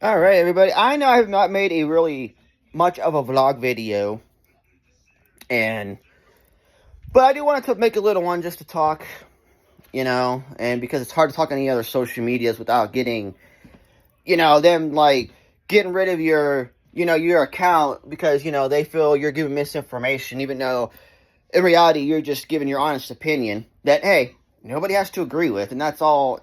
All right, everybody. I know I have not made a really much of a vlog video, and but I do want to make a little one just to talk, and because it's hard to talk on any other social medias without getting, them like getting rid of your account because they feel you're giving misinformation, even though in reality you're just giving your honest opinion that hey, nobody has to agree with, and that's all.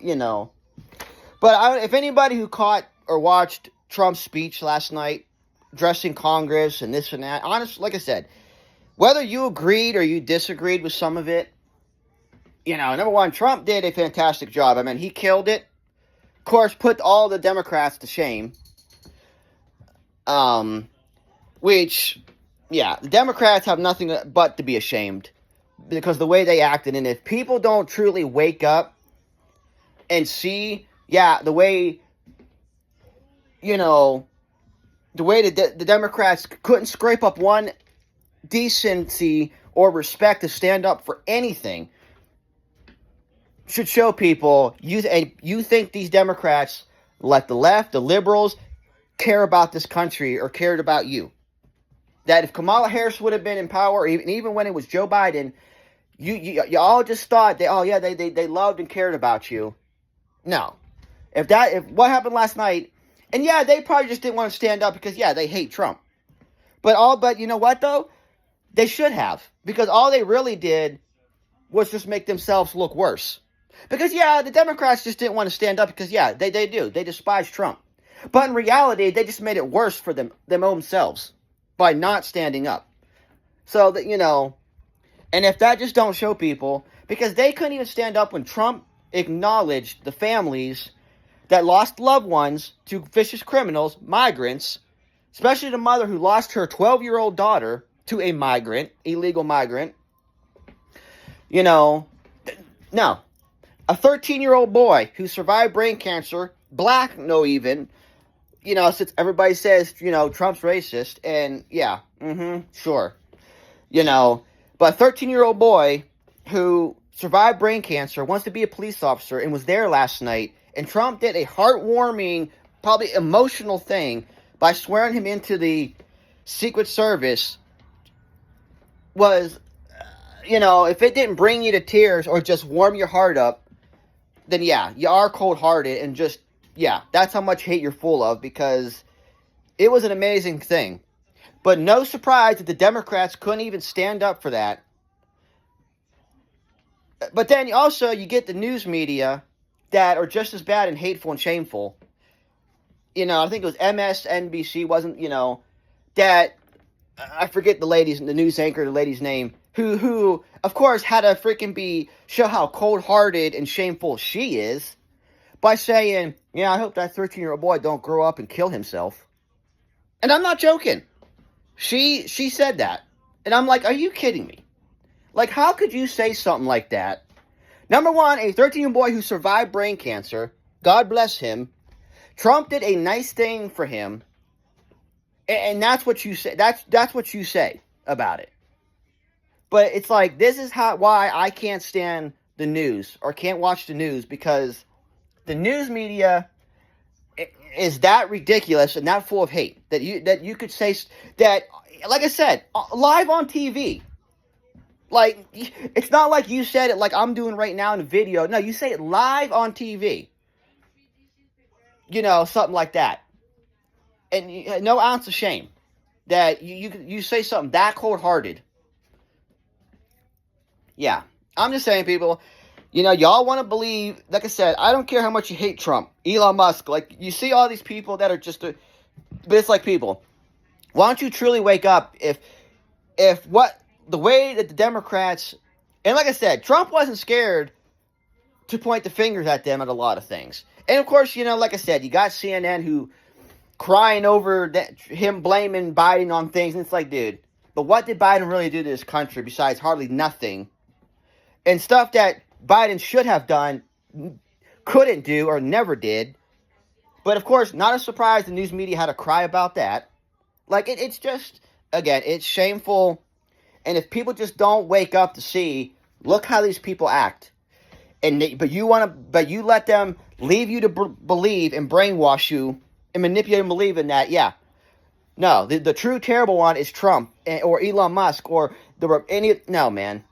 But if anybody who caught or watched Trump's speech last night, addressing Congress and this and that, honestly, like I said, whether you agreed or you disagreed with some of it, number one, Trump did a fantastic job. I mean, he killed it. Of course, put all the Democrats to shame. Um, which, yeah, the Democrats have nothing but to be ashamed because the way they acted. And if people don't truly wake up and see, the way the Democrats couldn't scrape up one decency or respect to stand up for anything, should show people you think these Democrats, like the left, the liberals, care about this country or cared about you. That if Kamala Harris would have been in power, even when it was Joe Biden, you all just thought they loved and cared about you. No. If what happened last night, and they probably just didn't want to stand up because they hate Trump. But you know what though? They should have, because all they really did was just make themselves look worse. Because the Democrats just didn't want to stand up because they do. They despise Trump. But in reality, they just made it worse for them own selves by not standing up. So that and if that just don't show people, because they couldn't even stand up when Trump acknowledged the families that lost loved ones to vicious criminals, migrants, especially the mother who lost her 12-year-old daughter to a migrant, illegal migrant. No. A 13-year-old boy who survived brain cancer, black, no even, since everybody says, Trump's racist, and sure. But a 13-year-old boy who survived brain cancer, wants to be a police officer, and was there last night, and Trump did a heartwarming, probably emotional thing by swearing him into the Secret Service, was, if it didn't bring you to tears or just warm your heart up, then you are cold-hearted, and just, that's how much hate you're full of, because it was an amazing thing. But no surprise that the Democrats couldn't even stand up for that. But then also you get the news media that are just as bad and hateful and shameful. I think it was MSNBC, wasn't, that, I forget the news anchor, the lady's name, who of course had to freaking show how cold-hearted and shameful she is by saying, I hope that 13-year-old boy don't grow up and kill himself. And I'm not joking. She said that. And I'm like, are you kidding me? Like, how could you say something like that? Number one, a 13-year-old boy who survived brain cancer, God bless him. Trump did a nice thing for him. And that's what you say. That's what you say about it. But it's like, this is why I can't stand the news or can't watch the news, because the news media is that ridiculous and that full of hate that you could say that, like I said, live on TV. Like, it's not like you said it like I'm doing right now in a video. No, you say it live on TV. Something like that. And no ounce of shame that you say something that cold-hearted. Yeah, I'm just saying, people, y'all want to believe, like I said, I don't care how much you hate Trump, Elon Musk, like, you see all these people that are just, but it's like, people, why don't you truly wake up if the way that the Democrats, and like I said, Trump wasn't scared to point the fingers at them at a lot of things. And of course, like I said, you got CNN who crying over him blaming Biden on things, and it's like, dude, but what did Biden really do to this country besides hardly nothing? And stuff that Biden should have done, couldn't do, or never did. But of course, not a surprise the news media had to cry about that. Like, it's just, again, it's shameful. And if people just don't wake up to see, look how these people act. But you let them leave you to believe and brainwash you and manipulate and believe in that, yeah. No, the true terrible one is Trump or Elon Musk or no, man.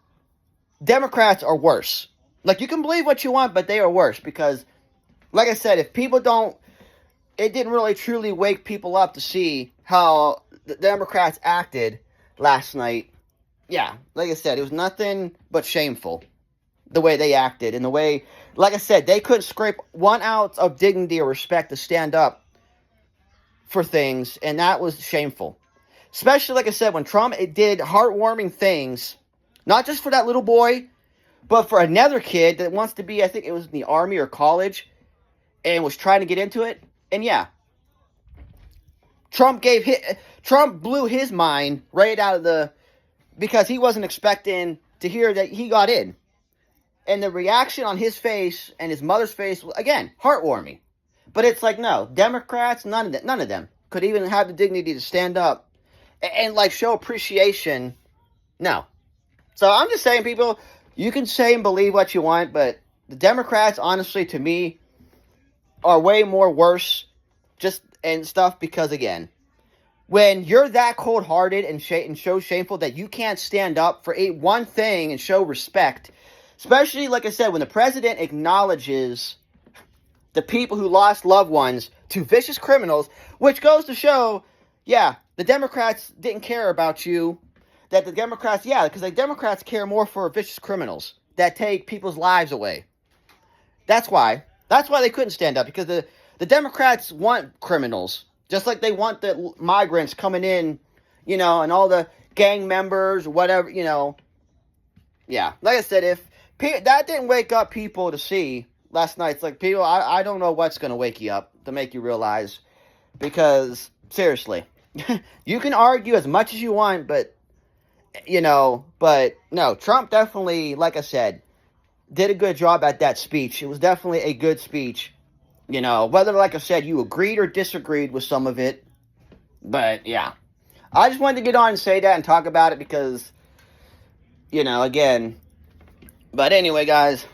Democrats are worse. Like, you can believe what you want, but they are worse because, like I said, if people don't, it didn't really truly wake people up to see how the Democrats acted last night. Yeah, like I said, it was nothing but shameful the way they acted and the way, like I said, they couldn't scrape 1 ounce of dignity or respect to stand up for things, and that was shameful. Especially, like I said, when Trump did heartwarming things, not just for that little boy, but for another kid that wants to be, I think it was in the army or college, and was trying to get into it. And yeah, Trump blew his mind right out of the, because he wasn't expecting to hear that he got in. And the reaction on his face and his mother's face was, again, heartwarming. But it's like, no, Democrats, none of them could even have the dignity to stand up and like show appreciation. No. So I'm just saying, people, you can say and believe what you want, but the Democrats, honestly, to me, are way more worse just and stuff because, again, when you're that cold-hearted and so shameful that you can't stand up for one thing and show respect, especially, like I said, when the president acknowledges the people who lost loved ones to vicious criminals, which goes to show, yeah, the Democrats didn't care about you. That the Democrats, yeah, because the Democrats care more for vicious criminals that take people's lives away. That's why. That's why they couldn't stand up, because the Democrats want criminals, just like they want the migrants coming in, you know, and all the gang members or whatever, you know. Yeah, like I said, if that didn't wake up people to see last night, it's like, people, I don't know what's going to wake you up to make you realize, because, seriously, you can argue as much as you want, but, you know, but, no, Trump definitely, like I said, did a good job at that speech. It was definitely a good speech, you know, whether, like I said, you agreed or disagreed with some of it, but, yeah. I just wanted to get on and say that and talk about it because, you know, again, but anyway, guys,